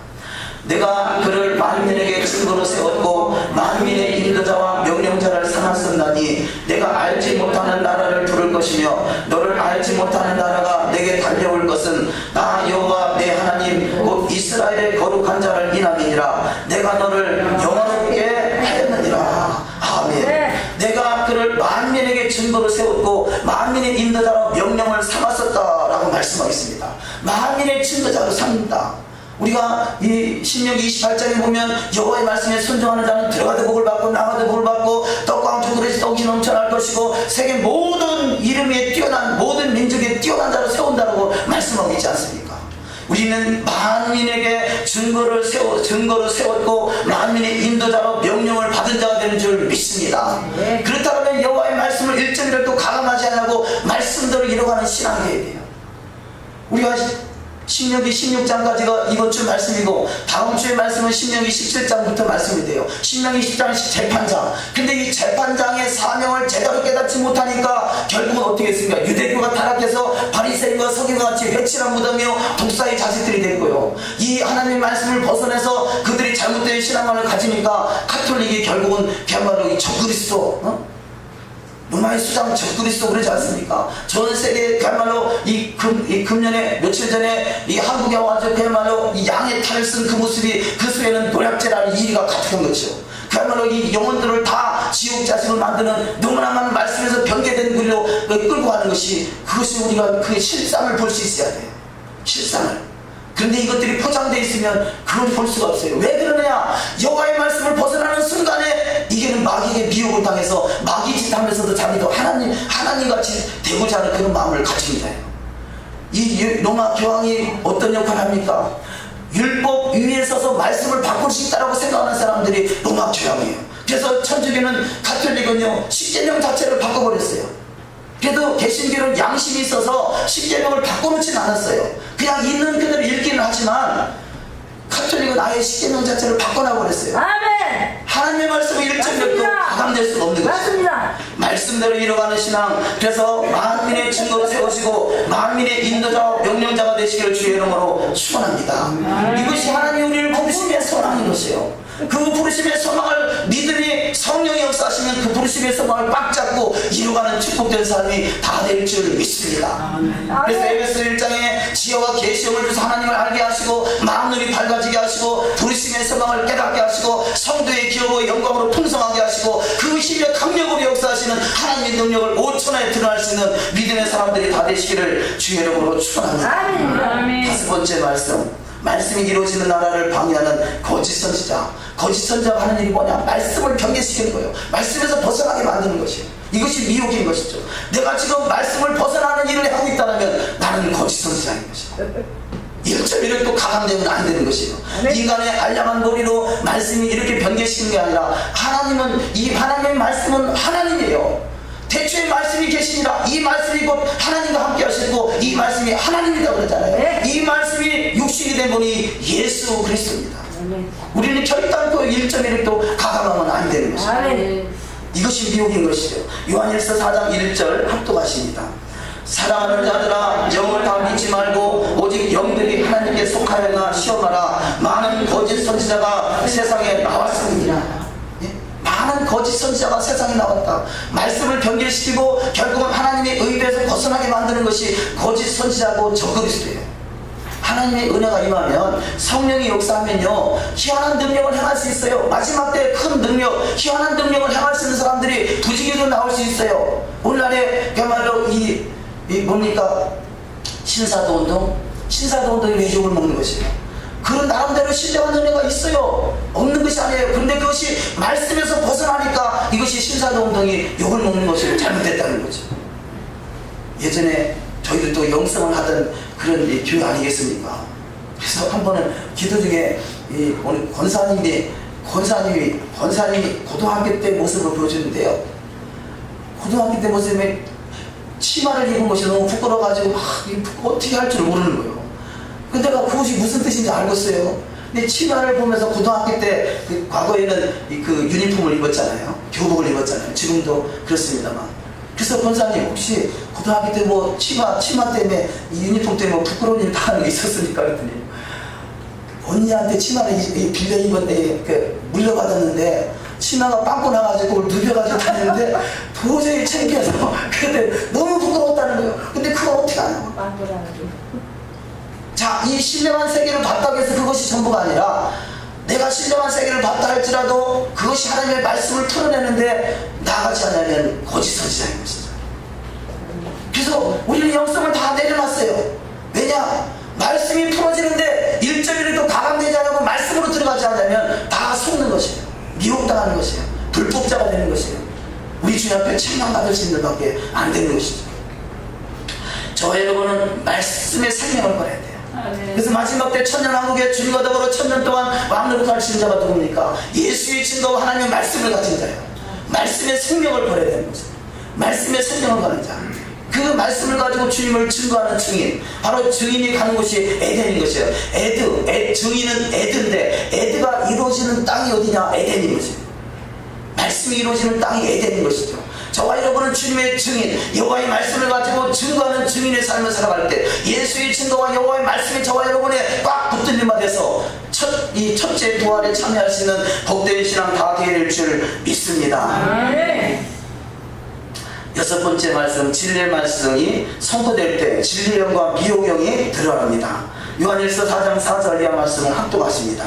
내가 그를 만민에게 증거로 세웠고 만민의 인도자와 명령자를 삼았었나니 내가 알지 못하는 나라를 부를 것이며 너를 알지 못하는 나라가 내게 달려올 것은 나 여호와 내 하나님 곧 이스라엘의 거룩한 자를 인함이니라. 내가 너를 영화롭게 하였느니라. 아멘. 내가 그를 만민에게 증거로 세웠고 만민의 인도자로 명령을 삼았었다라고 말씀하겠습니다. 만민의 증거자로 삼는다. 우리가 이 신명기 28장에 보면 여호와의 말씀에 순종하는 자는 들어가도 복을 받고 나가도 복을 받고 떡과 죽으리지 떡이 넘쳐날 것이고 세계 모든 이름에 뛰어난 모든 민족에 뛰어난 자로 세운다고 말씀하고 있지 않습니까? 우리는 만민에게 증거로 세웠고 만민의 인도자로 명령을 받은 자가 되는 줄 믿습니다. 그렇다면 여호와의 말씀을 1점이라도 가감하지 않고 말씀대로 이뤄가는 신앙이 되어야 돼요. 우리가 신명기 16장까지가 이번 주 말씀이고 다음 주의 말씀은 신명기 17장부터 말씀이 돼요. 신명기 10장은 재판장. 근데 이 재판장의 사명을 제대로 깨닫지 못하니까 결국은 어떻게 했습니까? 유대교가 타락해서 바리새인과 서기관 같이 회칠한 무덤이요 독사의 자식들이 됐고요. 이 하나님의 말씀을 벗어나서 그들이 잘못된 신앙관을 가지니까 카톨릭이 결국은 그야말로 이 적그리스도 로마의 수장 적그리스도 그러지 않습니까? 전 세계 그야말로 이 금년에 며칠 전에 이 한국에 와서 그야말로 이 양의 탈을 쓴 그 모습이 그 속에는 노략질하는 이리가 같은 거죠. 그야말로 이 영혼들을 다 지옥 자식을 만드는 너무나 많은 말씀에서 변개된 길로 끌고 가는 것이 그것이 우리가 그 실상을 볼 수 있어야 돼요. 실상을. 그런데 이것들이 포장되어 있으면 그걸 볼 수가 없어요. 왜 그러느냐? 여호와의 말씀을 벗어나는 순간에 이게는 마귀에게 미혹을 당해서 마귀 짓 하면서도 자기도 하나님같이 되고자 하는 그런 마음을 가진 자예요. 이 로마 교황이 어떤 역할을 합니까? 율법 위에 서서 말씀을 바꿀 수 있다고 생각하는 사람들이 로마 교황이에요. 그래서 천주교는 가톨릭은요 십계명 자체를 바꿔버렸어요. 그래도 개신교는 양심이 있어서 십계명을 바꿔놓진 않았어요. 그냥 있는 그대로 읽기는 하지만 카톨릭은 아예 십계명 자체를 바꿔놔버렸어요. 아멘. 하나님의 말씀을 1점도 가감될 수가 없는 것입니다. 말씀대로 이뤄가는 신앙. 그래서 만민의 증거로 세우시고 만민의 인도자와 명령자가 되시기를 주의 이름으로 축원합니다. 이것이 하나님 우리를 부르심의 소망인 것이에요. 그 부르심의 소망을 믿음이 성령이 역사하시면 그 부르심의 소망을 꽉 잡고 이루어가는 축복된 삶이 다 될 줄 믿습니다. 그래서 에베소 1장에 지혜와 계시형을 주셔서 하나님을 알게 하시고 마음눈이 밝아지게 하시고 부르심의 소망을 깨닫게 하시고 성도의 기업의 영광으로 풍성하게 하시고 그 힘의 강력으로 역사하시는 하나님의 능력을 5천에 드러날 수 있는 믿음의 사람들이 다 되시기를 주의 이름으로 축원합니다. 다섯 번째 말씀이 이루어지는 나라를 방해하는 거짓 선지자. 거짓 선지자가 하는 일이 뭐냐? 말씀을 경계시키는 거예요. 말씀에서 벗어나게 만드는 것이에요. 이것이 미혹인 것이죠. 내가 지금 말씀을 벗어나는 일을 하고 있다면 나는 거짓 선지자인 것이에요. 1.1을 또 가감되면 안 되는 것이에요. 인간의 알량한 머리로 말씀이 이렇게 변개시키는 게 아니라 이 하나님의 말씀은 하나님이에요. 대초에 말씀이 계시니라. 이 말씀이 곧 하나님과 함께 하시고 이 말씀이 하나님이다 그러잖아요. 이 말씀이 육신이 된 분이 예수 그리스도입니다. 우리는 결단코 1.1을 또 가감하면 안 되는 것입니다. 이것이 미혹인 것이죠. 요한일서 4장 1절 합독하십니다. 사랑하는 자들아 영을 다 믿지 말고 오직 영들이 하나님께 속하여나 시험하라. 많은 거짓 선지자가 세상에 나왔습니다. 많은 거짓 선지자가 세상에 나왔다. 말씀을 변개시키고 결국은 하나님의 의도에서 벗어나게 만드는 것이 거짓 선지자고 적그리스도예요. 하나님의 은혜가 임하면 성령이 역사하면요 희한한 능력을 행할 수 있어요. 마지막 때 큰 능력, 희한한 능력을 행할 수 있는 사람들이 부지기로 나올 수 있어요. 오늘날에 그야말로 뭡니까? 신사도 운동이 왜 욕을 먹는 것이에요? 그런 나름대로 신령한 은혜가 있어요. 없는 것이 아니에요. 그런데 그것이 말씀에서 벗어나니까 이것이 신사도 운동이 욕을 먹는 것이 잘못됐다는 거죠. 예전에 저희도 또 영성을 하던 그런 교회 아니겠습니까? 그래서 한 번은 기도 중에 오늘 권사님이 권사님이 고등학교 때 모습을 보여주는데요. 고등학교 때 모습에 치마를 입은 것이 너무 부끄러워가지고 어떻게 할 줄 모르는 거예요. 근데 내가 그것이 무슨 뜻인지 알겠어요. 근데 치마를 보면서 고등학교 때 과거에는 그 유니폼을 입었잖아요. 교복을 입었잖아요. 지금도 그렇습니다만. 그래서 권사님 혹시 고등학교 때 뭐 치마 때문에 이 유니폼 때문에 뭐 부끄러운 일 당하는 게 있었습니까? 그랬더니 언니한테 치마를 빌려 입었는데 물려받았는데 치마가 빵꾸 나가지고 그걸 누벼가지고 다녔는데 도저히 창피해서 근데 너무 부끄러웠다는 거예요. 근데 그걸 어떻게 하냐고. 자, 이 신령한 세계를 봤다고 해서 그것이 전부가 아니라 내가 신령한 세계를 봤다 할지라도 그것이 하나님의 말씀을 풀어내는데 나가지 않으면 거짓 선지자인 것이죠. 그래서 우리는 영성을 다 내려놨어요. 왜냐? 말씀이 풀어지는데 1.1도 가감되지 않고 말씀으로 들어가지 않으면 다 속는 것이에요. 미혹당하는 것이에요. 불법자가 되는 것이에요. 우리 주님 앞에 책망받을 수 있는 밖에 안 되는 것이죠. 저와 여러분은 말씀의 생명을 걸어야 돼요. 그래서 마지막 때 천년왕국에 주님과 더불어 천년 동안 왕으로 가르치는 자가 누굽니까? 예수의 증거와 하나님의 말씀을 가진 자예요. 말씀의 생명을 걸어야 되는 거죠. 말씀의 생명을 가는 자. 그 말씀을 가지고 주님을 증거하는 증인, 바로 증인이 가는 곳이 에덴인 것이에요. 증인은 에덴인데 에덴가 이루어지는 땅이 어디냐? 에덴인 것이에요. 말씀이 이루어지는 땅이 에덴인 것이죠. 저와 여러분은 주님의 증인, 여호와의 말씀을 가지고 증거하는 증인의 삶을 살아갈 때 예수의 증거와 여호와의 말씀이 저와 여러분의 꽉 붙들림 받아서 이 첫째 부활에 참여할 수 있는 복된 신앙 다 되릴 줄 믿습니다. 여섯 번째 말씀, 진리의 말씀이 선포될 때 진리의 영과 미혹의 영이 들어갑니다. 요한일서 4장 4절 이하 말씀을 합독하십니다.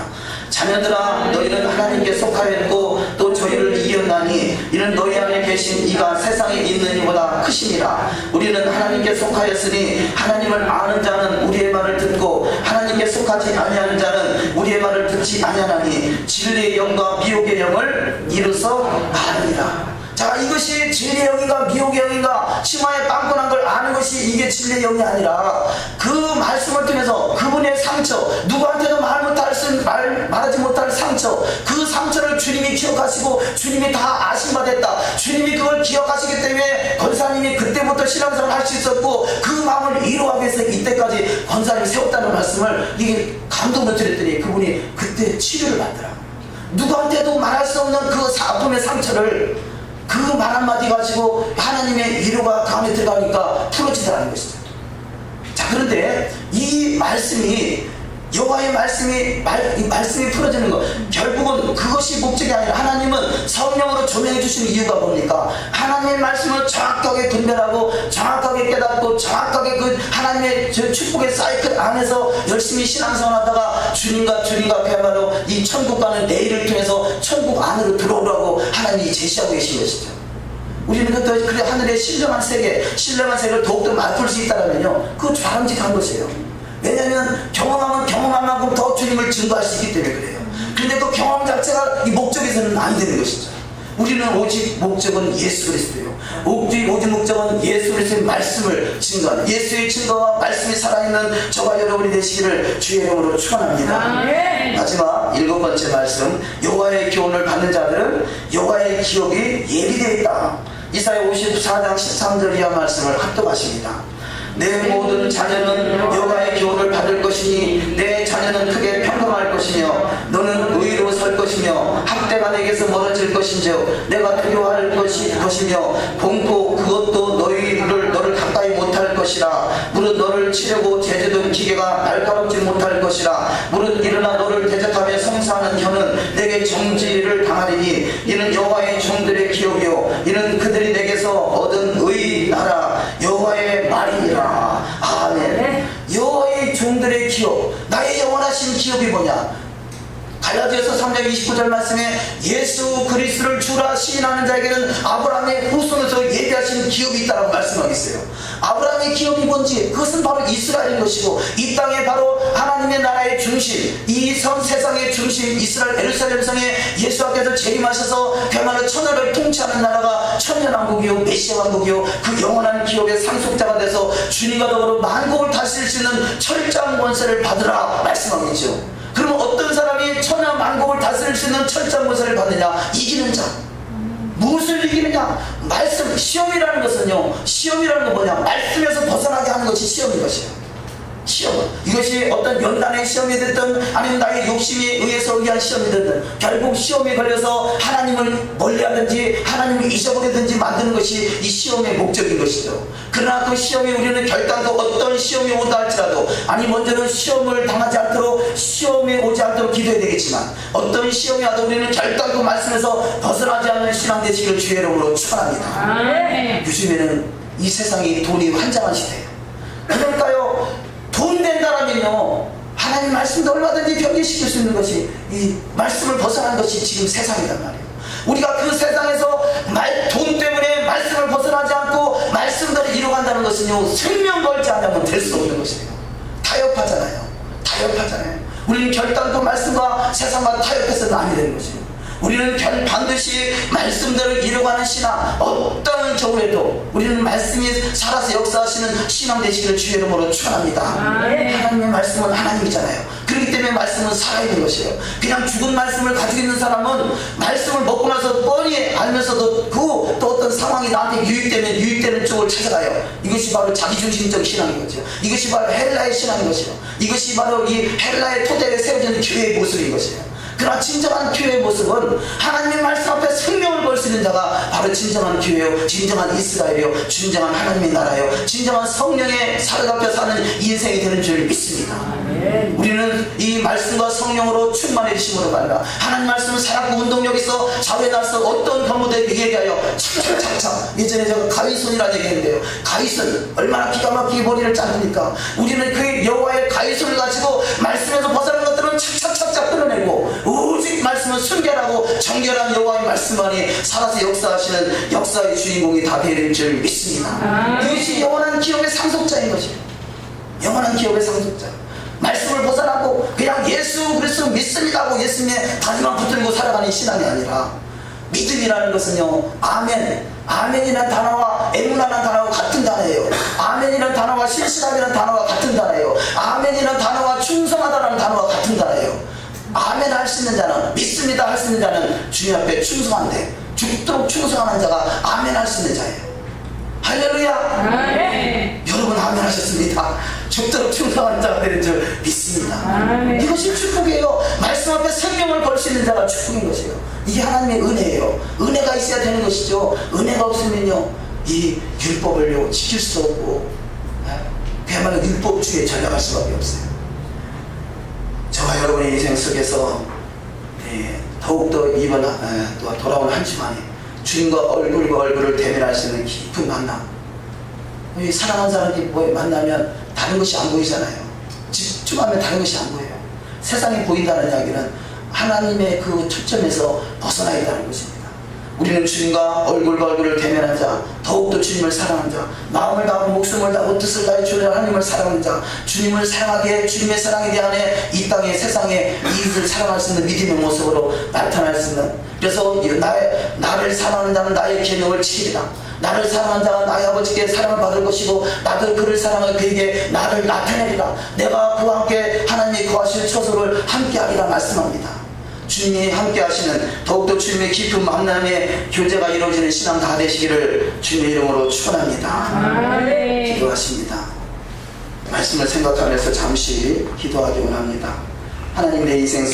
자녀들아, 너희는 하나님께 속하였고 또 저희를 이겼나니 이는 너희 안에 계신 이가 세상에 있는 이보다 크심이라. 우리는 하나님께 속하였으니 하나님을 아는 자는 우리의 말을 듣고 하나님께 속하지 아니하는 자는 우리의 말을 듣지 아니하나니 진리의 영과 미혹의 영을 이루서 아느니라. 자, 이것이 진리의 영인가 미혹의 영인가 치마에 빵꾸 난 걸 아는 것이 이게 진리의 영이 아니라 그 말씀을 통해서 그분의 상처, 누구한테도 말하지 못할 상처, 그 상처를 주님이 기억하시고 주님이 다 아심받았다. 주님이 그걸 기억하시기 때문에 권사님이 그때부터 신앙생활을 할 수 있었고 그 마음을 이루하기 위해서 이때까지 권사님이 세웠다는 말씀을 이게 감동을 드렸더니 그분이 그때 치료를 받더라. 누구한테도 말할 수 없는 그 아픔의 상처를 그 말 한마디 가지고 하나님의 위로가 가운데 들어가니까 풀어지더라는 것이죠. 자, 그런데 이 말씀이 여호와의 말씀이 풀어지는 것, 결국은 그것이 목적이 아니라 하나님은 성령으로 조명해 주시는 이유가 뭡니까? 하나님의 말씀을 정확하게 분별하고 정확하게 깨닫고 정확하게 그 하나님의 축복의 사이클 안에서 열심히 신앙생활하다가 주님과 그야말로 이 천국 가는 내일을 통해서 천국 안으로 들어오라고 하나님이 제시하고 계신 것이죠. 우리는 그래 하늘의 신령한 세계를 더욱더 맛볼 수 있다면요, 그거 바람직한 것이에요. 왜냐하면 경험하면 경험한 만큼 더 주님을 증거할 수 있기 때문에 그래요. 그런데 그 경험 자체가 이 목적에서는 안 되는 것이죠. 우리는 오직 목적은 예수 그리스도예요. 오직 목적은 예수 그리스도의 말씀을 증거하는, 예수의 증거와 말씀이 살아있는 저와 여러분이 되시기를 주의 이름으로 축원합니다. 마지막 일곱 번째 말씀, 여호와의 교훈을 받는 자들은 여호와의 기업이 예비되어 있다. 이사야 54장 13절 이하 말씀을 합독하십니다. 내 모든 자녀는 여호와의 교훈을 받을 것이니 내 자녀는 크게 평강할 것이며 너는 의로 설 것이며 학대가 내게서 멀어질 것인즉 내가 두려워할 것이며 공포 그것도 너를 가까이 못할 것이라. 무릇 너를 치려고 제주든 기계가 날카롭지 못할 것이라. 무릇 일어나 너를 대적하며 성사하는 혀는 내게 정지를 당하리니 이는 여호와의 종들의 기업이요 이는 그들이 내게서 얻은 의나라. 여호와의 말이니라. 아멘. 여호와의 종들의 기업, 나의 영원하신 기업이 뭐냐? 갈라디아서 3장 29절 말씀에 예수 그리스도를 주라 시인하는 자에게는 아브라함의 후손에서 예비하신 기업이 있다고 말씀하고 있어요. 아브라함의 기업이 뭔지, 그것은 바로 이스라엘인 것이고 이 땅에 바로 하나님의 나라의 중심, 이 세상의 중심 이스라엘 예루살렘 성에 예수께서 재림하셔서 그야말로 천하를 통치하는 나라가 천년왕국이요 메시아 왕국이요 그 영원한 기업의 상속자가 돼서 주님과 더불어 만국을 다스릴 수 있는 철저한 권세를 받으라 말씀하고 있죠. 그러면 어떤 사람이 천하 만국을 다스릴 수 있는 철장무사를 받느냐? 이기는 자. 무엇을 이기느냐? 말씀. 시험이라는 것은요, 시험이라는 건 뭐냐? 말씀에서 벗어나게 하는 것이 시험인 것이에요. 시험. 이것이 어떤 연단의 시험이 됐든 아니면 나의 욕심에 의해서 의한 시험이 됐든 결국 시험에 걸려서 하나님을 멀리하든지 하나님을 잊어버리든지 만드는 것이 이 시험의 목적인 것이죠. 그러나 그 시험이 우리는 결단도 어떤 시험이 온다 할지라도 아니 먼저는 시험을 당하지 않도록 시험에 오지 않도록 기도해야 되겠지만 어떤 시험이 와도 우리는 결단도 말씀에서 벗어나지 않는 신앙 되시기를 주의 이름으로 축원합니다. 요즘에는 이 세상이 돈이 환장한 시대예요. 그러니까요, 돈 된다라면요, 하나님 말씀도 얼마든지 변개시킬 수 있는 것이 이 말씀을 벗어난 것이 지금 세상이란 말이에요. 우리가 그 세상에서 돈 때문에 말씀을 벗어나지 않고 말씀대로 이루어간다는 것은요, 생명 걸지 않으면 될 수 없는 것이에요. 타협하잖아요. 우리는 결단도 말씀과 세상과 타협해서는 아니 되는 것이에요. 우리는 반드시 말씀대로 이루어가는 신앙, 어떤 경우에도 우리는 말씀이 살아서 역사하시는 신앙 되시기를 주의 이름으로 축원합니다. 하나님의 말씀은 하나님이잖아요. 그렇기 때문에 말씀은 살아있는 것이에요. 그냥 죽은 말씀을 가지고 있는 사람은 말씀을 먹고 나서 뻔히 알면서도 또 어떤 상황이 나한테 유익되면 유익되는 쪽을 찾아가요. 이것이 바로 자기중심적 신앙인 거죠. 이것이 바로 헬라의 신앙인 것이에요. 이것이 바로 이 헬라의 토대에 세워진 교회의 모습인 것이에요. 그러나 진정한 교회의 모습은 하나님의 말씀 앞에 생명을 걸 수 있는 자가 바로 진정한 교회요, 진정한 이스라엘이요, 진정한 하나님의 나라요, 진정한 성령의 사로잡혀 사는 인생이 되는 줄 믿습니다. 우리는 이 말씀과 성령으로 충만해지심으로 말라 하나님 말씀은 살았고 운동력 있어 좌우에 나서 어떤 건물에 얘기하여 착착착착. 예전에 제가 가위손이라는 얘기했는데요, 가위손 얼마나 기가 막히게 머리를 자르니까 우리는 그 여호와의 가위손을 가지고 말씀에서 벗어난 것들은 착착착착 끌어내고 오직 말씀은 순결하고 정결한 여호와의 말씀만이 살아서 역사하시는 역사의 주인공이 다 되는 줄 믿습니다. 이것이 영원한 기업의 상속자인 것이에요. 영원한 기업의 상속자. 말씀을 벗어나고 그냥 예수 그리스도 믿습니다 하고 예수님의 다리만 붙들고 살아가는 신앙이 아니라, 믿음이라는 것은요, 아멘이라는 단어와 에무나라는 단어와 같은 단어예요. 아멘이라는 단어와 신실함이라는 단어와 같은 단어예요. 아멘이라는 단어와 충성하다라는 단어와 같은 단어예요. 아멘 할 수 있는 자는, 믿습니다 할 수 있는 자는 주님 앞에 충성한데, 죽도록 충성하는 자가 아멘 할 수 있는 자예요. 할렐루야. 여러분 아멘 하셨습니다. 죽도록 충성하는 자가 되는 줄 믿습니다. 이것이 축복이에요. 말씀 앞에 생명을 걸 수 있는 자가 축복인 것이에요. 이게 하나님의 은혜예요. 은혜가 있어야 되는 것이죠. 은혜가 없으면요, 이 율법을요 지킬 수 없고 그야말로 율법주의에 전락할 수밖에 없어요. 저와 여러분의 인생 속에서 더욱더 이번 또 돌아온 한 주만에 주님과 얼굴과 얼굴을 대면할 수 있는 깊은 만남. 사랑하는 사람이 만나면 다른 것이 안 보이잖아요. 집중하면 다른 것이 안 보여요. 세상이 보인다는 이야기는 하나님의 그 초점에서 벗어나야 한다는 것입니다. 우리는 주님과 얼굴과 얼굴을 대면한 자, 더욱더 주님을 사랑하는 자, 마음을 다하고 목숨을 다하고 뜻을 다해 주는 하나님을 사랑하는 자, 주님을 사랑하게 주님의 사랑에 대한 이 땅의 세상에 이웃을 사랑할 수 있는 믿음의 모습으로 나타날 수 있는, 그래서 나를 사랑하는 자는 나의 계명을 지키리라. 나를 사랑하는 자가 나의 아버지께 사랑을 받을 것이고 나도 그를 사랑하여 그에게 나를 나타내리라. 내가 그와 함께 하나님이 거하실 처소를 함께하리라 말씀합니다. 주님이 함께 하시는 더욱더 주님의 깊은 만남의 교제가 이루어지는 신앙 다 되시기를 주님의 이름으로 축원합니다. 기도하십니다. 말씀을 생각하면서 잠시 기도하기 원합니다. 하나님, 내 인생